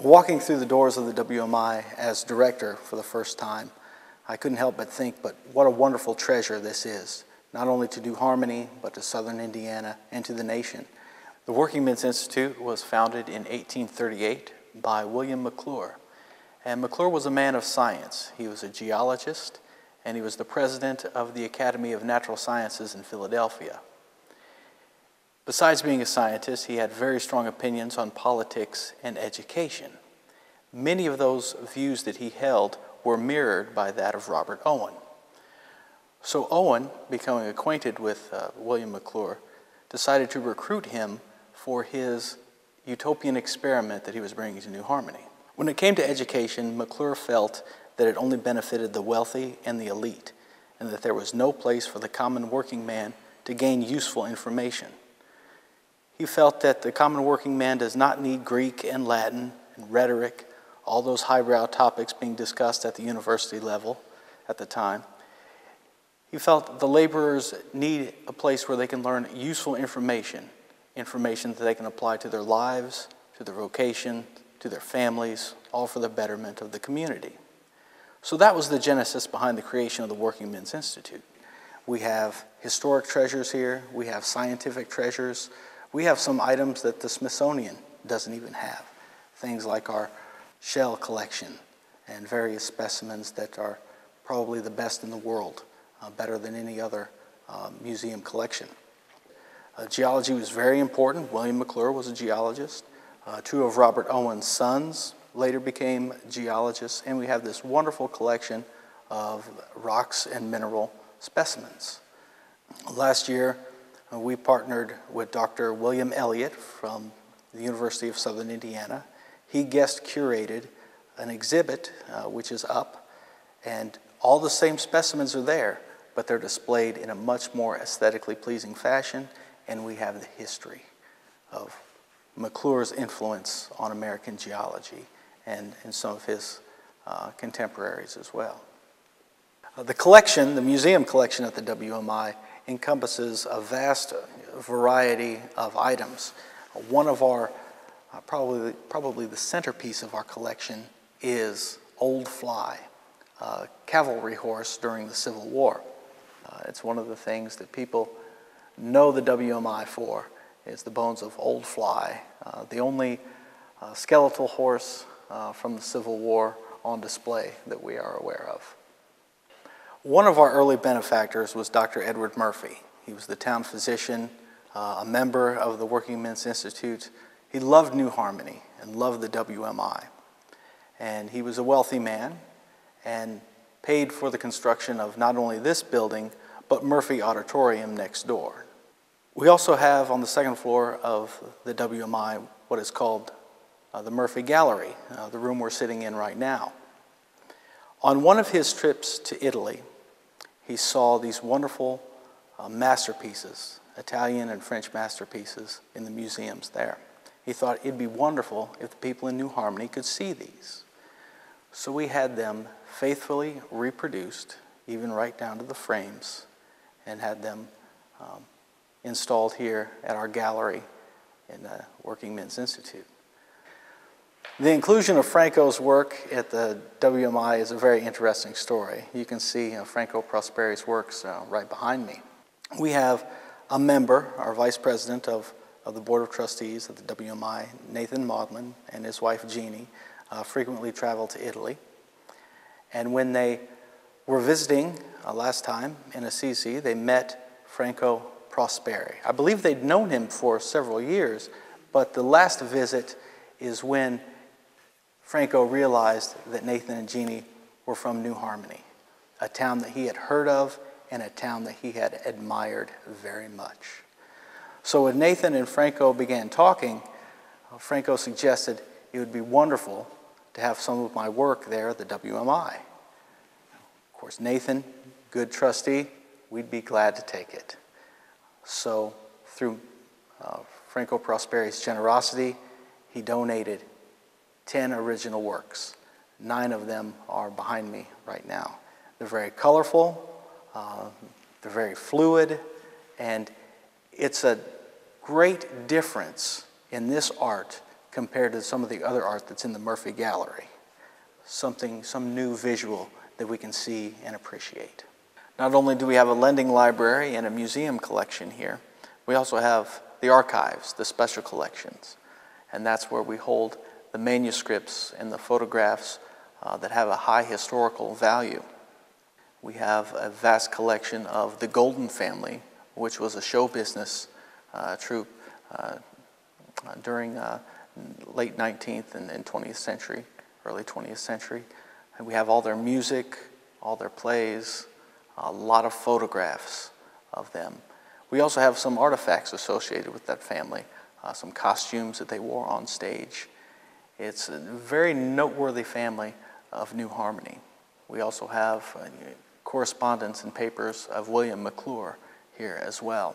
Walking through the doors of the WMI as director for the first time, I couldn't help but think, but what a wonderful treasure this is, not only to New Harmony, but to Southern Indiana and to the nation. The Working Men's Institute was founded in 1838 by William Maclure. And Maclure was a man of science. He was a geologist, and he was the president of the Academy of Natural Sciences in Philadelphia. Besides being a scientist, he had very strong opinions on politics and education. Many of those views that he held were mirrored by that of Robert Owen. So Owen, becoming acquainted with William Maclure, decided to recruit him for his utopian experiment that he was bringing to New Harmony. When it came to education, Maclure felt that it only benefited the wealthy and the elite, and that there was no place for the common working man to gain useful information. He felt that the common working man does not need Greek and Latin and rhetoric, all those highbrow topics being discussed at the university level at the time. He felt the laborers need a place where they can learn useful information that they can apply to their lives, to their vocation, to their families, all for the betterment of the community. So that was the genesis behind the creation of the Working Men's Institute. We have historic treasures here, we have scientific treasures, we have some items that the Smithsonian doesn't even have. Things like our shell collection and various specimens that are probably the best in the world, better than any other museum collection. Geology was very important. William Maclure was a geologist. Two of Robert Owen's sons later became geologists, and we have this wonderful collection of rocks and mineral specimens. Last year, we partnered with Dr. William Elliott from the University of Southern Indiana. He guest curated an exhibit which is up, and all the same specimens are there, but they're displayed in a much more aesthetically pleasing fashion, and we have the history of Maclure's influence on American geology and some of his contemporaries as well. The collection, the museum collection at the WMI, encompasses a vast variety of items. One of our, probably the centerpiece of our collection is Old Fly, a cavalry horse during the Civil War. It's one of the things that people know the WMI for, is the bones of Old Fly, the only skeletal horse from the Civil War on display that we are aware of. One of our early benefactors was Dr. Edward Murphy. He was the town physician, a member of the Working Men's Institute. He loved New Harmony and loved the WMI. And he was a wealthy man and paid for the construction of not only this building, but Murphy Auditorium next door. We also have on the second floor of the WMI what is called the Murphy Gallery, the room we're sitting in right now. On one of his trips to Italy, he saw these wonderful masterpieces, Italian and French masterpieces in the museums there. He thought it'd be wonderful if the people in New Harmony could see these. So we had them faithfully reproduced, even right down to the frames, and had them installed here at our gallery in the Working Men's Institute. The inclusion of Franco's work at the WMI is a very interesting story. You can see Franco Prosperi's works right behind me. We have a member, our vice president of the Board of Trustees at the WMI, Nathan Maudlin, and his wife Jeannie, frequently travel to Italy. And when they were visiting last time in Assisi, they met Franco Prosperi. I believe they'd known him for several years, but the last visit is when Franco realized that Nathan and Jeannie were from New Harmony, a town that he had heard of and a town that he had admired very much. So when Nathan and Franco began talking, Franco suggested it would be wonderful to have some of my work there at the WMI. Of course, Nathan, good trustee, we'd be glad to take it. So through Franco Prosperi's generosity, he donated 10 original works. 9 of them are behind me right now. They're very colorful, they're very fluid, and it's a great difference in this art compared to some of the other art that's in the Murphy Gallery. Some new visual that we can see and appreciate. Not only do we have a lending library and a museum collection here, we also have the archives, the special collections, and that's where we hold the manuscripts and the photographs that have a high historical value. We have a vast collection of the Golden family, which was a show business troupe during late 19th and 20th century, early 20th century. And we have all their music, all their plays, a lot of photographs of them. We also have some artifacts associated with that family, some costumes that they wore on stage. It's a very noteworthy family of New Harmony. We also have correspondence and papers of William Maclure here as well.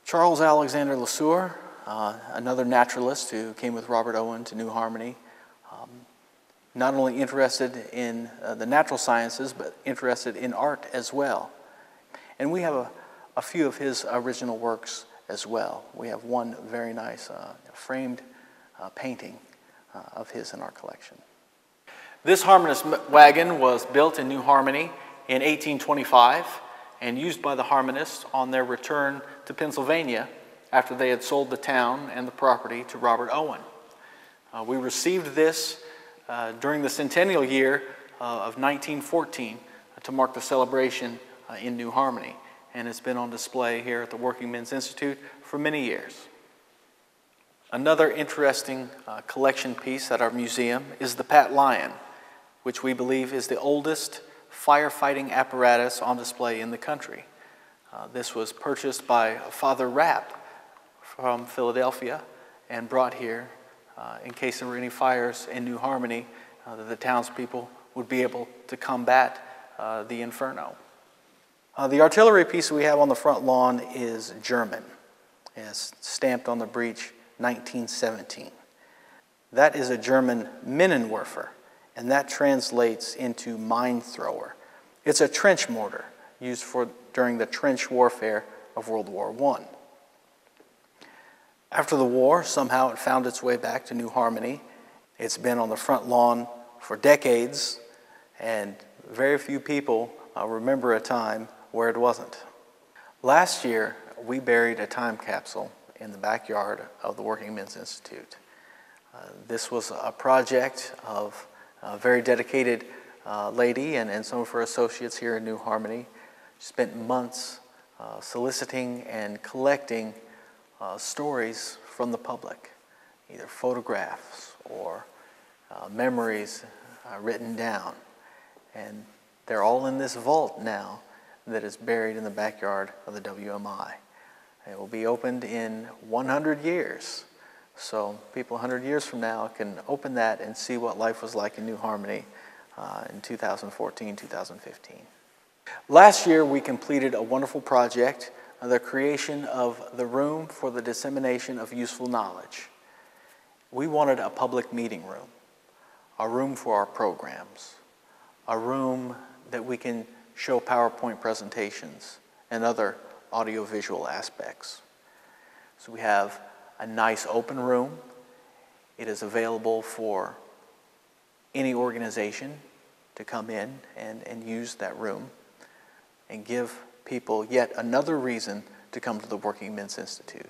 Charles Alexander Lesueur, another naturalist who came with Robert Owen to New Harmony, not only interested in the natural sciences, but interested in art as well. And we have a few of his original works as well. We have one very nice framed painting of his in our collection. This harmonist wagon was built in New Harmony in 1825 and used by the harmonists on their return to Pennsylvania after they had sold the town and the property to Robert Owen. We received this during the centennial year of 1914 to mark the celebration in New Harmony, and it's been on display here at the Working Men's Institute for many years. Another interesting collection piece at our museum is the Pat Lion, which we believe is the oldest firefighting apparatus on display in the country. This was purchased by Father Rapp from Philadelphia and brought here in case there were any fires in New Harmony, that the townspeople would be able to combat the inferno. The artillery piece we have on the front lawn is German. It's stamped on the breech 1917. That is a German Minenwerfer, and that translates into mine thrower. It's a trench mortar used during the trench warfare of World War I. After the war, somehow it found its way back to New Harmony. It's been on the front lawn for decades, and very few people remember a time where it wasn't. Last year, we buried a time capsule in the backyard of the Working Men's Institute. This was a project of a very dedicated lady and some of her associates here in New Harmony. She spent months soliciting and collecting stories from the public, either photographs or memories written down. And they're all in this vault now that is buried in the backyard of the WMI. It will be opened in 100 years. So people 100 years from now can open that and see what life was like in New Harmony in 2014, 2015. Last year we completed a wonderful project, the creation of the Room for the Dissemination of Useful Knowledge. We wanted a public meeting room, a room for our programs, a room that we can show PowerPoint presentations and other audiovisual aspects. So we have a nice open room. It is available for any organization to come in and use that room and give people yet another reason to come to the Working Men's Institute.